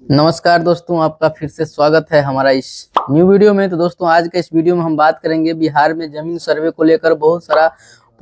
नमस्कार दोस्तों, आपका फिर से स्वागत है हमारा इस न्यू वीडियो में। तो दोस्तों, आज के इस वीडियो में हम बात करेंगे बिहार में जमीन सर्वे को लेकर बहुत सारा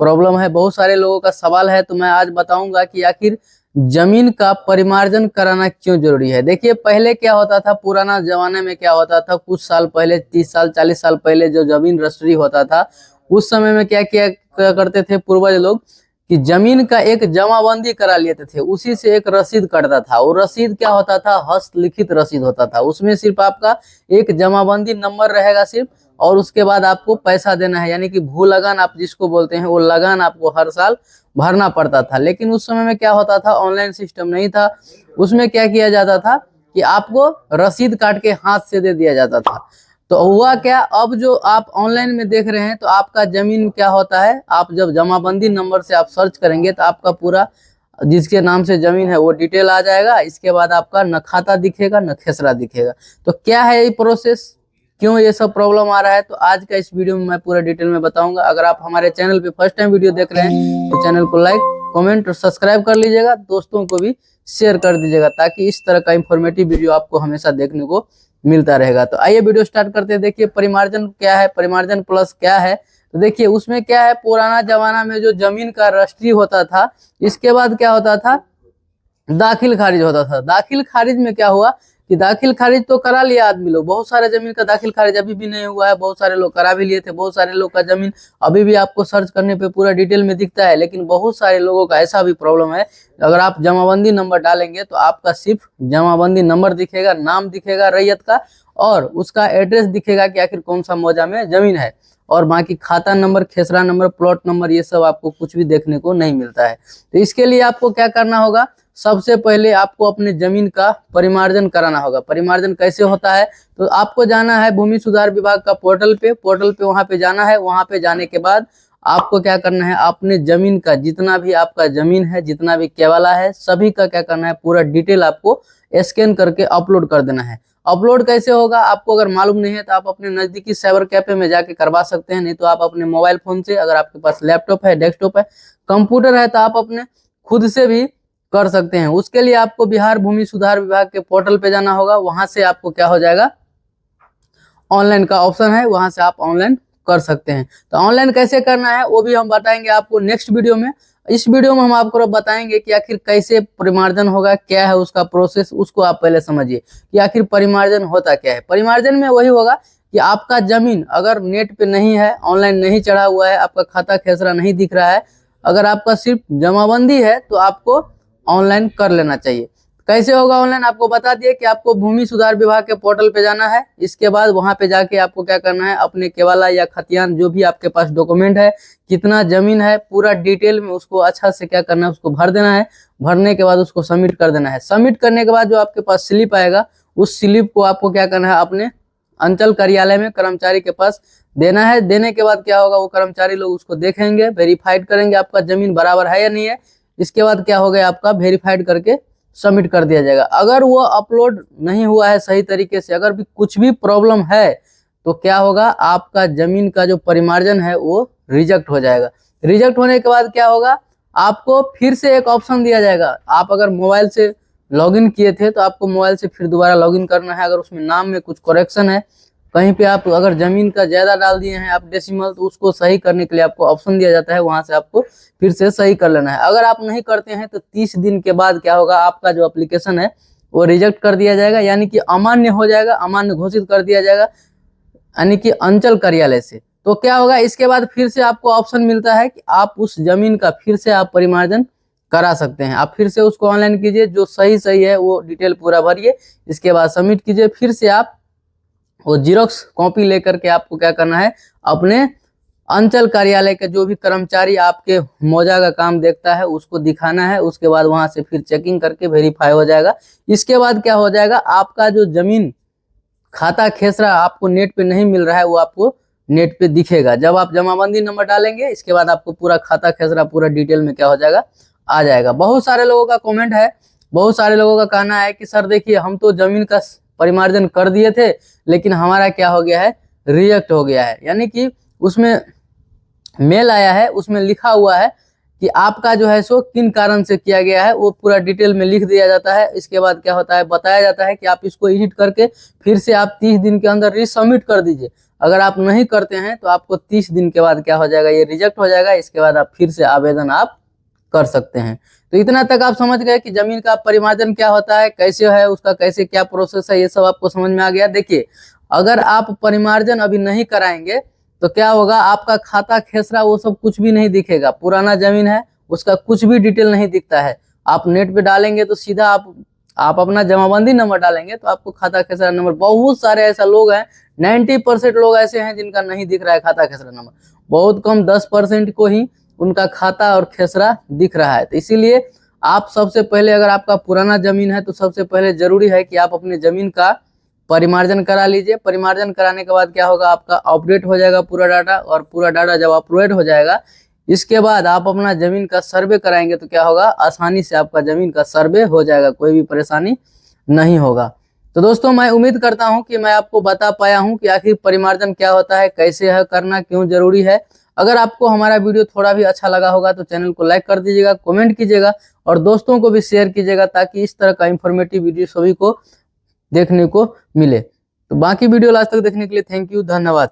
प्रॉब्लम है, बहुत सारे लोगों का सवाल है। तो मैं आज बताऊंगा कि आखिर जमीन का परिमार्जन कराना क्यों जरूरी है। देखिए, पहले क्या होता था, पुराना जमाने में क्या होता था, कुछ साल पहले 30 साल 40 साल पहले जो जमीन रजिस्ट्री होता था, उस समय में क्या किया करते थे पूर्वज लोग कि जमीन का एक जमाबंदी करा लेते थे, उसी से एक रसीद कटता था। और रसीद क्या होता था, हस्तलिखित रसीद होता था। उसमें सिर्फ आपका एक जमाबंदी नंबर रहेगा सिर्फ, और उसके बाद आपको पैसा देना है, यानी कि भू लगान आप जिसको बोलते हैं, वो लगान आपको हर साल भरना पड़ता था। लेकिन उस समय में क्या होता था, ऑनलाइन सिस्टम नहीं था। उसमें क्या किया जाता था कि आपको रसीद काट के हाथ से दे दिया जाता था। तो हुआ क्या, अब जो आप ऑनलाइन में देख रहे हैं, तो आपका जमीन क्या होता है, आप जब जमाबंदी नंबर से आप सर्च करेंगे तो आपका पूरा जिसके नाम से जमीन है वो डिटेल आ जाएगा। इसके बाद आपका न खाता दिखेगा न खेसरा दिखेगा। तो क्या है ये प्रोसेस, क्यों ये सब प्रॉब्लम आ रहा है, तो आज का इस वीडियो में मैं पूरा डिटेल में बताऊंगा। अगर आप हमारे चैनल पे फर्स्ट टाइम वीडियो देख रहे हैं तो चैनल को लाइक कमेंट और सब्सक्राइब कर लीजिएगा, दोस्तों को भी शेयर कर दीजिएगा, ताकि इस तरह का इंफॉर्मेटिव वीडियो आपको हमेशा देखने को मिलता रहेगा। तो आइए वीडियो स्टार्ट करते हैं। देखिए, परिमार्जन क्या है, परिमार्जन प्लस क्या है। तो देखिए, उसमें क्या है, पुराना जमाना में जो जमीन का रजिस्ट्री होता था, इसके बाद क्या होता था, दाखिल खारिज होता था। दाखिल खारिज में क्या हुआ कि दाखिल खारिज तो करा लिया आदमी लोग, बहुत सारे जमीन का दाखिल खारिज अभी भी नहीं हुआ है, बहुत सारे लोग करा भी लिए थे। बहुत सारे लोग का जमीन अभी भी आपको सर्च करने पे पूरा डिटेल में दिखता है। लेकिन बहुत सारे लोगों का ऐसा भी प्रॉब्लम है, अगर आप जमाबंदी नंबर डालेंगे तो आपका सिर्फ जमाबंदी नंबर दिखेगा, नाम दिखेगा रैयत का, और उसका एड्रेस दिखेगा कि आखिर कौन सा मौजा में जमीन है, और बाकी खाता नंबर, खेसरा नंबर, प्लॉट नंबर, ये सब आपको कुछ भी देखने को नहीं मिलता है। तो इसके लिए आपको क्या करना होगा, सबसे पहले आपको अपने जमीन का परिमार्जन कराना होगा। परिमार्जन कैसे होता है, तो आपको जाना है भूमि सुधार विभाग का पोर्टल पे वहां पे जाना है। वहां पे जाने के बाद आपको क्या करना है, अपने जमीन का जितना भी आपका जमीन है, जितना भी केवाला है, सभी का क्या करना है, पूरा डिटेल आपको स्कैन करके अपलोड कर देना है। अपलोड कैसे होगा, आपको अगर मालूम नहीं है तो आप अपने नजदीकी साइबर कैफे में जाके करवा सकते हैं, नहीं तो आप अपने मोबाइल फोन से, अगर आपके पास लैपटॉप है, डेस्कटॉप है, कंप्यूटर है, तो आप अपने खुद से भी कर सकते हैं। उसके लिए आपको बिहार भूमि सुधार विभाग के पोर्टल पे जाना होगा। वहां से आपको क्या हो जाएगा, ऑनलाइन का ऑप्शन है, वहां से आप ऑनलाइन कर सकते हैं। तो ऑनलाइन कैसे करना है वो भी हम बताएंगे आपको नेक्स्ट वीडियो में। इस वीडियो में हम आपको बताएंगे कि आखिर कैसे परिमार्जन होगा, क्या है उसका प्रोसेस, उसको आप पहले समझिए कि आखिर परिमार्जन होता क्या है। परिमार्जन में वही होगा कि आपका जमीन अगर नेट पे नहीं है, ऑनलाइन नहीं चढ़ा हुआ है, आपका खाता खेसरा नहीं दिख रहा है, अगर आपका सिर्फ जमाबंदी है, तो आपको ऑनलाइन कर लेना चाहिए। कैसे होगा ऑनलाइन, आपको बता दिए कि आपको भूमि सुधार विभाग के पोर्टल पे जाना है। इसके बाद वहां पे जाके आपको क्या करना है, अपने केवाला या खतियान जो भी आपके पास डॉक्यूमेंट है, कितना जमीन है, पूरा डिटेल में उसको अच्छा से क्या करना है, उसको भर देना है। भरने के बाद उसको सबमिट कर देना है। सबमिट करने के बाद जो आपके पास स्लिप आएगा, उस स्लिप को आपको क्या करना है, अपने अंचल कार्यालय में कर्मचारी के पास देना है। देने के बाद क्या होगा, वो कर्मचारी लोग उसको देखेंगे, वेरीफाइड करेंगे आपका जमीन बराबर है या नहीं है। इसके बाद क्या हो गया, आपका वेरीफाइड करके सबमिट कर दिया जाएगा। अगर वो अपलोड नहीं हुआ है सही तरीके से, अगर भी कुछ भी प्रॉब्लम है, तो क्या होगा, आपका जमीन का जो परिमार्जन है वो रिजेक्ट हो जाएगा। रिजेक्ट होने के बाद क्या होगा, आपको फिर से एक ऑप्शन दिया जाएगा। आप अगर मोबाइल से लॉगिन किए थे तो आपको मोबाइल से फिर दोबारा लॉगिन करना है। अगर उसमें नाम में कुछ करेक्शन है, कहीं पे आप अगर जमीन का ज्यादा डाल दिए हैं आप डेसिमल, तो उसको सही करने के लिए आपको ऑप्शन दिया जाता है, वहां से आपको फिर से सही कर लेना है। अगर आप नहीं करते हैं तो 30 दिन के बाद क्या होगा, आपका जो एप्लीकेशन है वो रिजेक्ट कर दिया जाएगा, यानी कि अमान्य हो जाएगा, अमान्य घोषित कर दिया जाएगा, यानी कि अंचल कार्यालय से। तो क्या होगा, इसके बाद फिर से आपको ऑप्शन मिलता है कि आप उस जमीन का फिर से आप परिमार्जन करा सकते हैं। आप फिर से उसको ऑनलाइन कीजिए, जो सही सही है वो डिटेल पूरा भरिए, इसके बाद सबमिट कीजिए। फिर से आप वो जीरोक्स कॉपी लेकर के आपको क्या करना है, अपने अंचल कार्यालय के जो भी कर्मचारी आपके मौजा का काम देखता है उसको दिखाना है। उसके बाद वहां से फिर चेकिंग करके वेरीफाई हो जाएगा। इसके बाद क्या हो जाएगा, आपका जो जमीन खाता खेसरा आपको नेट पे नहीं मिल रहा है, वो आपको नेट पे दिखेगा जब आप जमाबंदी नंबर डालेंगे। इसके बाद आपको पूरा खाता खेसरा पूरा डिटेल में क्या हो जाएगा, आ जाएगा। बहुत सारे लोगों का कमेंट है, बहुत सारे लोगों का कहना है कि सर देखिए, हम तो जमीन का परिमार्जन कर दिए थे, लेकिन हमारा क्या हो गया है, रिजेक्ट हो गया है। यानी कि उसमें मेल आया है, उसमें लिखा हुआ है कि आपका जो है सो किन कारण से किया गया है, वो पूरा डिटेल में लिख दिया जाता है। इसके बाद क्या होता है, बताया जाता है कि आप इसको एडिट करके फिर से आप 30 दिन के अंदर रीसबमिट कर दीजिए। अगर आप नहीं करते हैं तो आपको 30 दिन के बाद क्या हो जाएगा, ये रिजेक्ट हो जाएगा। इसके बाद आप फिर से आवेदन आप कर सकते हैं। तो इतना तक आप समझ गए कि जमीन का परिमार्जन क्या होता है, कैसे है, उसका कैसे क्या प्रोसेस है, ये सब आपको समझ में आ गया। देखिए, अगर आप परिमार्जन अभी नहीं कराएंगे तो क्या होगा, आपका खाता खेसरा वो सब कुछ भी नहीं दिखेगा। पुराना जमीन है, उसका कुछ भी डिटेल नहीं दिखता है। आप नेट पे डालेंगे तो सीधा आप अपना जमाबंदी नंबर डालेंगे तो आपको खाता खेसरा नंबर, बहुत सारे ऐसा लोग हैं, 90% लोग ऐसे हैं जिनका नहीं दिख रहा है खाता खेसरा नंबर। बहुत कम 10% को ही उनका खाता और खेसरा दिख रहा है। तो इसीलिए आप सबसे पहले, अगर आपका पुराना जमीन है तो सबसे पहले जरूरी है कि आप अपने जमीन का परिमार्जन करा लीजिए। परिमार्जन कराने के बाद क्या होगा, आपका अपडेट हो जाएगा पूरा डाटा, और पूरा डाटा जब अपडेट हो जाएगा इसके बाद आप अपना जमीन का सर्वे कराएंगे तो क्या होगा, आसानी से आपका जमीन का सर्वे हो जाएगा, कोई भी परेशानी नहीं होगा। तो दोस्तों, मैं उम्मीद करता हूं कि मैं आपको बता पाया हूं कि आखिर परिमार्जन क्या होता है, कैसे है करना, क्यों जरूरी है। अगर आपको हमारा वीडियो थोड़ा भी अच्छा लगा होगा तो चैनल को लाइक कर दीजिएगा, कमेंट कीजिएगा और दोस्तों को भी शेयर कीजिएगा, ताकि इस तरह का इंफॉर्मेटिव वीडियो सभी को देखने को मिले। तो बाकी वीडियो लास्ट तक देखने के लिए थैंक यू, धन्यवाद।